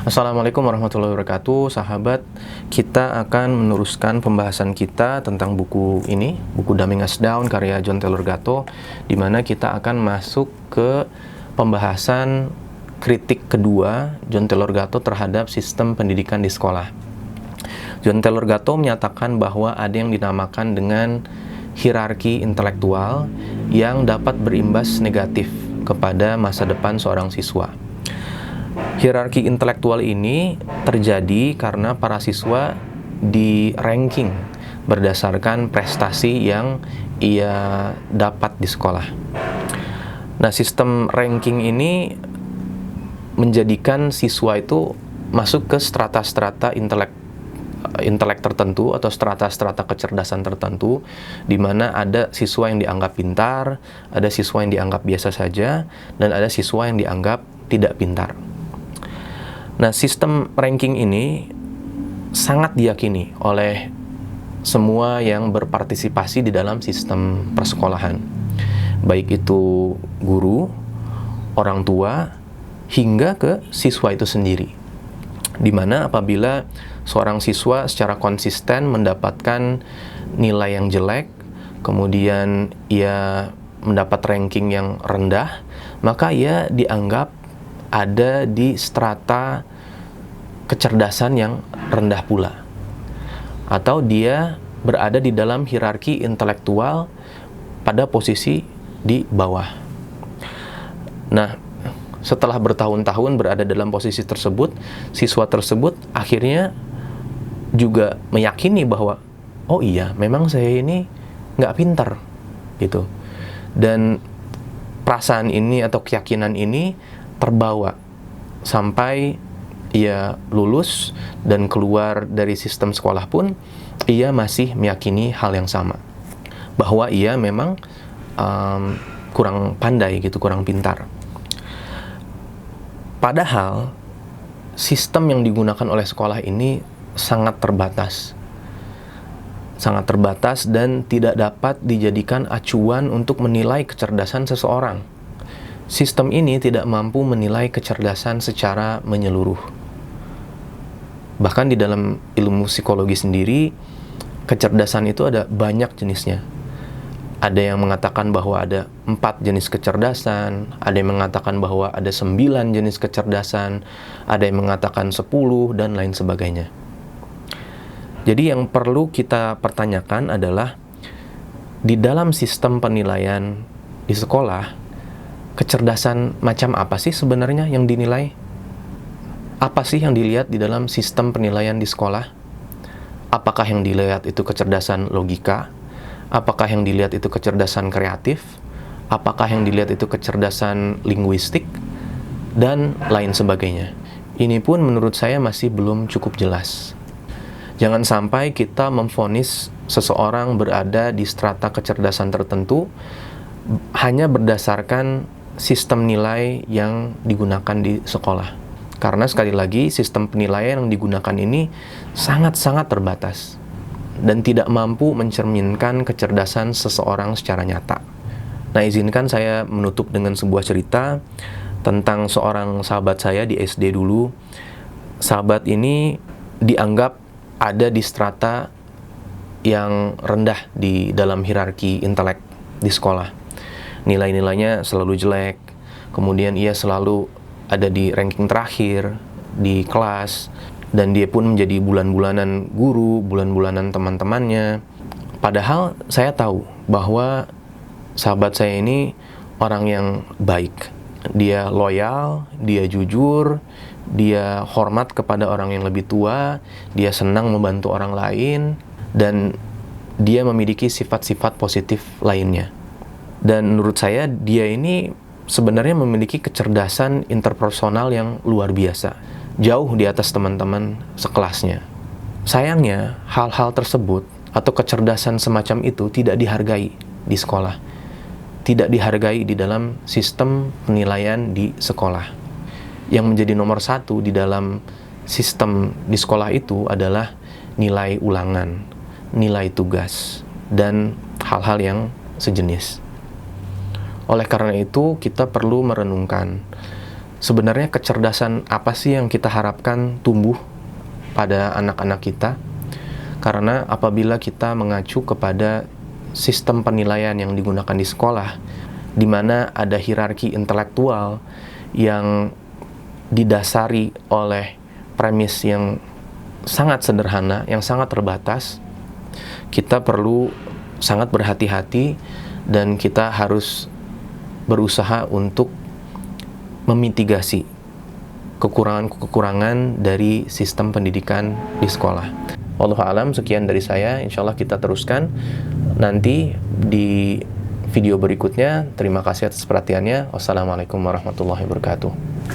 Assalamualaikum warahmatullahi wabarakatuh, sahabat. Kita akan meneruskan pembahasan kita tentang buku ini, buku Dumbing Us Down karya John Taylor Gatto, di mana kita akan masuk ke pembahasan kritik kedua John Taylor Gatto terhadap sistem pendidikan di sekolah. John Taylor Gatto menyatakan bahwa ada yang dinamakan dengan hierarki intelektual yang dapat berimbas negatif kepada masa depan seorang siswa. Hierarki intelektual ini terjadi karena para siswa di ranking berdasarkan prestasi yang ia dapat di sekolah. Nah, sistem ranking ini menjadikan siswa itu masuk ke strata-strata intelek tertentu atau strata-strata kecerdasan tertentu, di mana ada siswa yang dianggap pintar, ada siswa yang dianggap biasa saja, dan ada siswa yang dianggap tidak pintar. Nah, sistem ranking ini sangat diyakini oleh semua yang berpartisipasi di dalam sistem persekolahan, baik itu guru, orang tua, hingga ke siswa itu sendiri. Di mana apabila seorang siswa secara konsisten mendapatkan nilai yang jelek, kemudian ia mendapat ranking yang rendah, maka ia dianggap ada di strata kecerdasan yang rendah pula, atau dia berada di dalam hierarki intelektual pada posisi di bawah. Nah, setelah bertahun-tahun berada dalam posisi tersebut, siswa tersebut akhirnya juga meyakini bahwa oh iya, memang saya ini nggak pintar gitu. Dan perasaan ini atau keyakinan ini terbawa sampai ia lulus dan keluar dari sistem sekolah pun ia masih meyakini hal yang sama, bahwa ia memang kurang pandai gitu, kurang pintar. Padahal sistem yang digunakan oleh sekolah ini sangat terbatas dan tidak dapat dijadikan acuan untuk menilai kecerdasan seseorang. Sistem ini tidak mampu menilai kecerdasan secara menyeluruh. Bahkan di dalam ilmu psikologi sendiri, kecerdasan itu ada banyak jenisnya. Ada yang mengatakan bahwa ada 4 jenis kecerdasan, ada yang mengatakan bahwa ada 9 jenis kecerdasan, ada yang mengatakan 10, dan lain sebagainya. Jadi yang perlu kita pertanyakan adalah, di dalam sistem penilaian di sekolah, kecerdasan macam apa sih sebenarnya yang dinilai? Apa sih yang dilihat di dalam sistem penilaian di sekolah? Apakah yang dilihat itu kecerdasan logika? Apakah yang dilihat itu kecerdasan kreatif? Apakah yang dilihat itu kecerdasan linguistik? Dan lain sebagainya. Ini pun menurut saya masih belum cukup jelas. Jangan sampai kita memvonis seseorang berada di strata kecerdasan tertentu hanya berdasarkan sistem nilai yang digunakan di sekolah. Karena sekali lagi, sistem penilaian yang digunakan ini sangat-sangat terbatas dan tidak mampu mencerminkan kecerdasan seseorang secara nyata. Nah, izinkan saya menutup dengan sebuah cerita tentang seorang sahabat saya di SD dulu. Sahabat ini dianggap ada di strata yang rendah di dalam hierarki intelek di sekolah. Nilai-nilainya selalu jelek, kemudian ia selalu ada di ranking terakhir di kelas, dan dia pun menjadi bulan-bulanan guru, bulan-bulanan teman-temannya. Padahal saya tahu bahwa sahabat saya ini orang yang baik. Dia loyal, dia jujur, dia hormat kepada orang yang lebih tua, dia senang membantu orang lain, dan dia memiliki sifat-sifat positif lainnya. Dan menurut saya dia ini sebenarnya memiliki kecerdasan interpersonal yang luar biasa, jauh di atas teman-teman sekelasnya. Sayangnya, hal-hal tersebut atau kecerdasan semacam itu tidak dihargai di sekolah, tidak dihargai di dalam sistem penilaian di sekolah. Yang menjadi nomor 1 di dalam sistem di sekolah itu adalah nilai ulangan, nilai tugas, dan hal-hal yang sejenis. Oleh karena itu, kita perlu merenungkan sebenarnya kecerdasan apa sih yang kita harapkan tumbuh pada anak-anak kita? Karena apabila kita mengacu kepada sistem penilaian yang digunakan di sekolah, di mana ada hierarki intelektual yang didasari oleh premis yang sangat sederhana, yang sangat terbatas, kita perlu sangat berhati-hati dan kita harus berusaha untuk memitigasi kekurangan-kekurangan dari sistem pendidikan di sekolah. Wallahu a'lam, sekian dari saya. Insyaallah kita teruskan nanti di video berikutnya. Terima kasih atas perhatiannya. Wassalamualaikum warahmatullahi wabarakatuh.